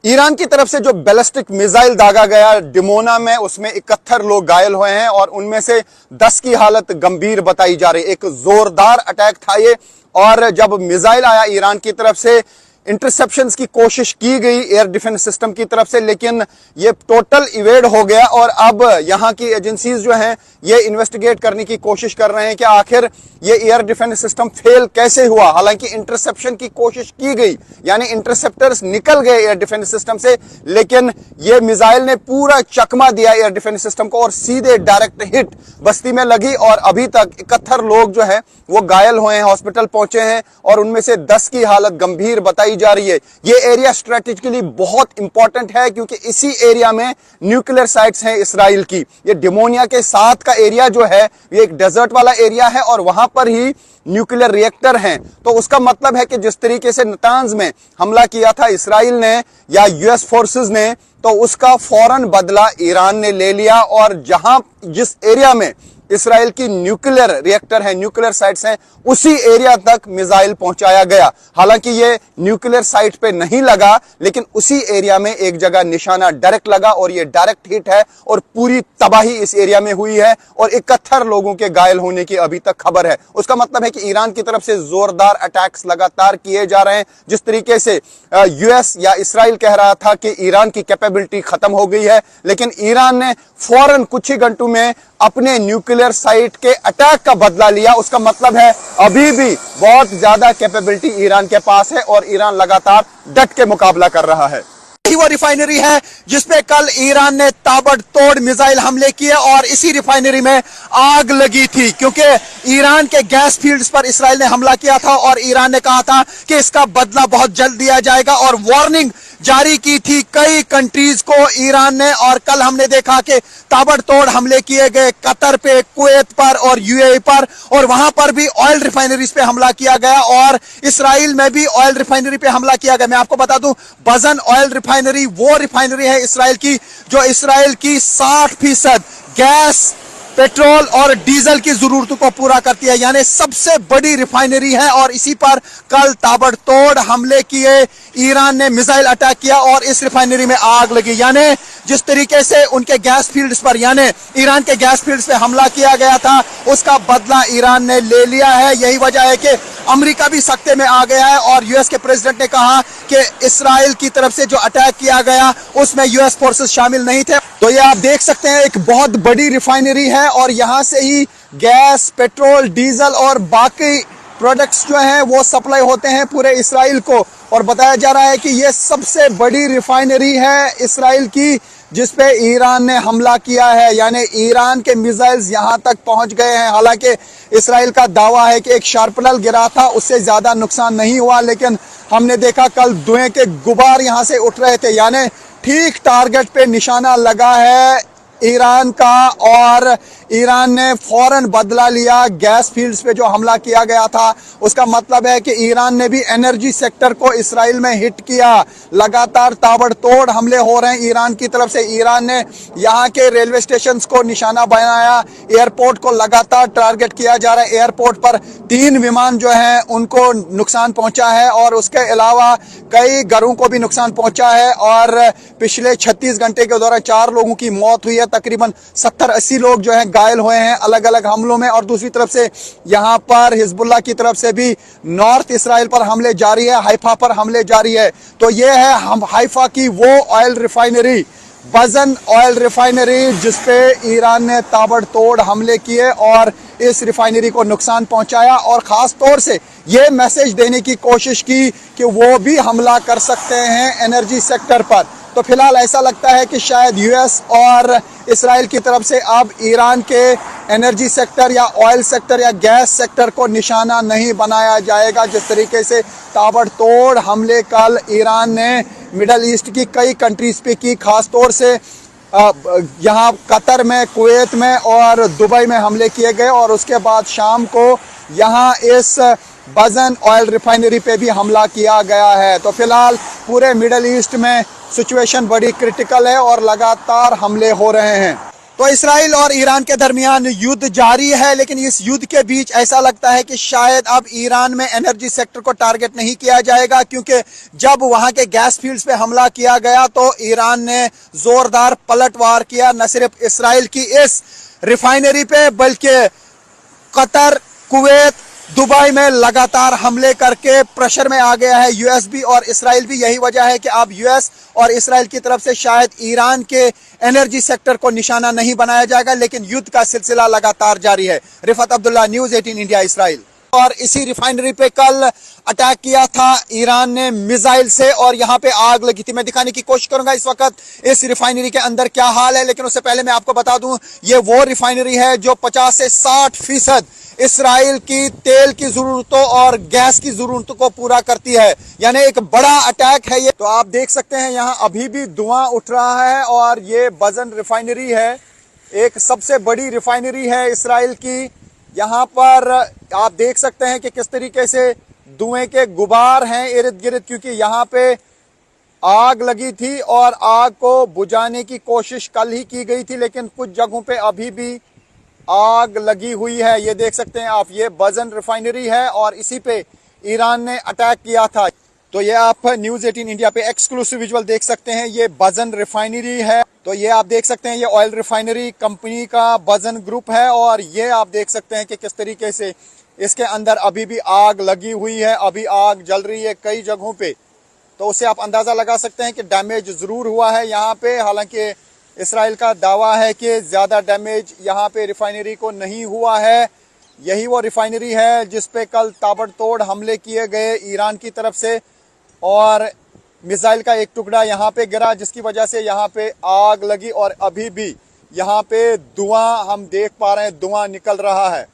Iran की तरफ से जो बैलिस्टिक मिसाइल दागा गया डिमोना में, उसमें 71 लोग घायल हुए हैं और उनमें से 10 की हालत गंभीर बताई जा रही है। एक जोरदार अटैक था ये, और जब मिसाइल आया ईरान की तरफ से इंटरसेप्शंस की कोशिश की गई एयर डिफेंस सिस्टम की तरफ से, लेकिन ये टोटल इवेड हो गया। और अब यहां की एजेंसीज जो हैं ये इन्वेस्टिगेट करने की कोशिश कर रहे हैं कि आखिर ये एयर डिफेंस सिस्टम फेल कैसे हुआ। हालांकि इंटरसेप्शन की कोशिश की गई, यानी इंटरसेप्टर्स निकल गए एयर डिफेंस सिस्टम से, लेकिन ये मिसाइल ने पूरा चकमा दिया एयर डिफेंस सिस्टम को और सीधे डायरेक्ट हिट बस्ती में लगी। और अभी तक 71 लोग जो है वो घायल हुए हैं, हॉस्पिटल पहुंचे हैं, और उनमें से 10 की हालत गंभीर बताई जा रही है। ये एरिया स्ट्रेटेजिकली बहुत इंपॉर्टेंट है, क्योंकि इसी एरिया में न्यूक्लियर साइट्स हैं इसराइल की। ये डिमोनिया के साथ का एरिया जो है ये एक डेजर्ट वाला एरिया है, और वहां पर ही न्यूक्लियर रिएक्टर हैं। तो उसका मतलब है कि जिस तरीके से नतांज में हमला किया था इसराइल ने या यूएस फोर्सेस ने, तो उसका फौरन बदला ईरान ने ले लिया। और जिस एरिया में इसराइल की न्यूक्लियर रिएक्टर है, न्यूक्लियर साइट्स हैं, उसी एरिया तक मिसाइल पहुंचाया गया। हालांकि ये न्यूक्लियर साइट पे नहीं लगा, लेकिन उसी एरिया में एक जगह निशाना डायरेक्ट लगा और ये डायरेक्ट हिट है और पूरी तबाही इस एरिया में हुई है। और 71 लोगों के घायल होने की अभी तक खबर है। उसका मतलब है कि ईरान की तरफ से जोरदार अटैक्स लगातार किए जा रहे हैं। जिस तरीके से यूएस या इसराइल कह रहा था कि ईरान की कैपेबिलिटी खत्म हो गई है, लेकिन ईरान ने फौरन कुछ ही घंटों में अपने न्यूक्लियर साइट के अटैक का बदला लिया। उसका मतलब है अभी भी बहुत ज्यादा कैपेबिलिटी ईरान के पास है और ईरान लगातार डट के मुकाबला कर रहा है। वो रिफाइनरी है जिसपे कल ईरान ने ताबड़तोड़ मिसाइल हमले किए और इसी रिफाइनरी में आग लगी थी, क्योंकि ईरान के गैस फील्ड्स पर इसराइल ने हमला किया था और ईरान ने कहा था कि इसका बदला बहुत जल्द दिया जाएगा और वार्निंग जारी की थी कई कंट्रीज को ईरान ने। और कल हमने देखा कि ताबड़तोड़ हमले किए गए कतर पे, कुवैत पर और यूएई पर, और वहां पर भी ऑयल रिफाइनरीज पे हमला किया गया और इसराइल में भी ऑयल रिफाइनरी पे हमला किया गया। मैं आपको बता दूं, बजन ऑयल रिफाइनरी वो रिफाइनरी है इसराइल की जो इसराइल की 60% गैस, पेट्रोल और डीजल की जरूरतों को पूरा करती है, यानी सबसे बड़ी रिफाइनरी है। और इसी पर कल ताबड़तोड़ हमले किए, ईरान ने मिसाइल अटैक किया और इस रिफाइनरी में आग लगी। यानी जिस तरीके से उनके गैस फील्ड्स पर, यानी ईरान के गैस फील्ड्स पे हमला किया गया था, उसका बदला ईरान ने ले लिया है। यही वजह है कि अमेरिका भी सख्ते में आ गया है और यूएस के प्रेसिडेंट ने कहा कि इसराइल की तरफ से जो अटैक किया गया उसमें यूएस फोर्सेस शामिल नहीं थे। तो ये आप देख सकते हैं एक बहुत बड़ी रिफाइनरी है और यहां से ही गैस, पेट्रोल, डीजल और बाकी प्रोडक्ट्स जो हैं वो सप्लाई होते हैं पूरे इसराइल को। और बताया जा रहा है कि ये सबसे बड़ी रिफाइनरी है इसराइल की जिसपे ईरान ने हमला किया है, यानी ईरान के मिसाइल्स यहां तक पहुंच गए हैं। हालांकि इसराइल का दावा है कि एक शार्पनर गिरा था, उससे ज्यादा नुकसान नहीं हुआ, लेकिन हमने देखा कल धुएं के गुबार यहां से उठ रहे थे, यानी ठीक टारगेट पे निशाना लगा है ईरान का। और ईरान ने फौरन बदला लिया गैस फील्ड्स पे जो हमला किया गया था। उसका मतलब है कि ईरान ने भी एनर्जी सेक्टर को इसराइल में हिट किया। लगातार ताबड़तोड़ हमले हो रहे हैं ईरान की तरफ से। ईरान ने यहाँ के रेलवे स्टेशंस को निशाना बनाया, एयरपोर्ट को लगातार टारगेट किया जा रहा है। एयरपोर्ट पर 3 विमान जो हैं उनको नुकसान पहुंचा है और उसके अलावा कई घरों को भी नुकसान पहुंचा है। और पिछले 36 घंटे के दौरान 4 लोगों की मौत हुई है, तकरीबन 70-80 लोग जो हैं घायल हुए हैं अलग अलग हमलों में। और दूसरी तरफ से यहां पर हिजबुल्लाह की तरफ से भी नॉर्थ इसराइल पर हमले जारी है, हाइफा पर हमले जारी है। तो ये है हम हाइफा की वो ऑयल रिफाइनरी, बजन ऑयल रिफाइनरी, जिसपे ईरान ने ताबड़तोड़ हमले किए और इस रिफाइनरी को नुकसान पहुंचाया और खास तौर से ये मैसेज देने की कोशिश की कि वो भी हमला कर सकते हैं एनर्जी सेक्टर पर। तो फिलहाल ऐसा लगता है कि शायद यूएस और इसराइल की तरफ से अब ईरान के एनर्जी सेक्टर या ऑयल सेक्टर या गैस सेक्टर को निशाना नहीं बनाया जाएगा। जिस तरीके से ताबड़तोड़ हमले कल ईरान ने मिडल ईस्ट की कई कंट्रीज पे की, खास तौर से यहाँ कतर में, कुवैत में और दुबई में हमले किए गए और उसके बाद शाम को यहाँ इस बजन ऑयल रिफाइनरी पे भी हमला किया गया है। तो फिलहाल पूरे मिडल ईस्ट में सिचुएशन बड़ी क्रिटिकल है और लगातार हमले हो रहे हैं। तो इसराइल और ईरान के दरमियान युद्ध जारी है, लेकिन इस युद्ध के बीच ऐसा लगता है कि शायद अब ईरान में एनर्जी सेक्टर को टारगेट नहीं किया जाएगा, क्योंकि जब वहां के गैस फील्ड्स पे हमला किया गया तो ईरान ने जोरदार पलटवार किया, न सिर्फ इसराइल की इस रिफाइनरी पे बल्कि कतर, कुवैत, दुबई में लगातार हमले करके प्रेशर में आ गया है यूएस भी और इसराइल भी। यही वजह है कि अब यूएस और इसराइल की तरफ से शायद ईरान के एनर्जी सेक्टर को निशाना नहीं बनाया जाएगा, लेकिन युद्ध का सिलसिला लगातार जारी है। Rifat Abdullah, news 18 India, Israel. और इसी रिफाइनरी पे कल अटैक किया था ईरान ने मिसाइल से और यहां पे आग लगी थी। मैं दिखाने की कोशिश करूंगा इस वक्त इस रिफाइनरी के अंदर क्या हाल है, लेकिन उससे पहले मैं आपको बता दूं ये वो रिफाइनरी है जो 50 से 60% इसराइल की तेल की जरूरतों और गैस की जरूरतों को पूरा करती है, यानी एक बड़ा अटैक है ये। तो आप देख सकते हैं यहां अभी भी धुआं उठ रहा है और ये बजन रिफाइनरी है, एक सबसे बड़ी रिफाइनरी है इसराइल की। यहां पर आप देख सकते हैं कि किस तरीके से धुएं के गुबार हैं इर्द गिर्द, क्योंकि यहां पे आग लगी थी और आग को बुझाने की कोशिश कल ही की गई थी, लेकिन कुछ जगहों पे अभी भी आग लगी हुई है। ये देख सकते हैं आप, ये बजन रिफाइनरी है और इसी पे ईरान ने अटैक किया था। तो ये आप न्यूज़ 18 इंडिया पे एक्सक्लूसिव विजुअल देख सकते हैं, ये बजन रिफाइनरी है। तो ये आप देख सकते हैं ये ऑयल रिफाइनरी कंपनी का बजन ग्रुप है और ये आप देख सकते हैं कि किस तरीके से इसके अंदर अभी भी आग लगी हुई है, अभी आग जल रही है कई जगहों पे। तो उससे आप अंदाज़ा लगा सकते हैं कि डैमेज ज़रूर हुआ है यहाँ पे। हालांकि इसराइल का दावा है कि ज़्यादा डैमेज यहाँ पे रिफाइनरी को नहीं हुआ है। यही वो रिफाइनरी है जिस पे कल ताबड़तोड़ हमले किए गए ईरान की तरफ से और मिसाइल का एक टुकड़ा यहाँ पे गिरा, जिसकी वजह से यहाँ पे आग लगी और अभी भी यहाँ पे धुआं हम देख पा रहे हैं, धुआं निकल रहा है।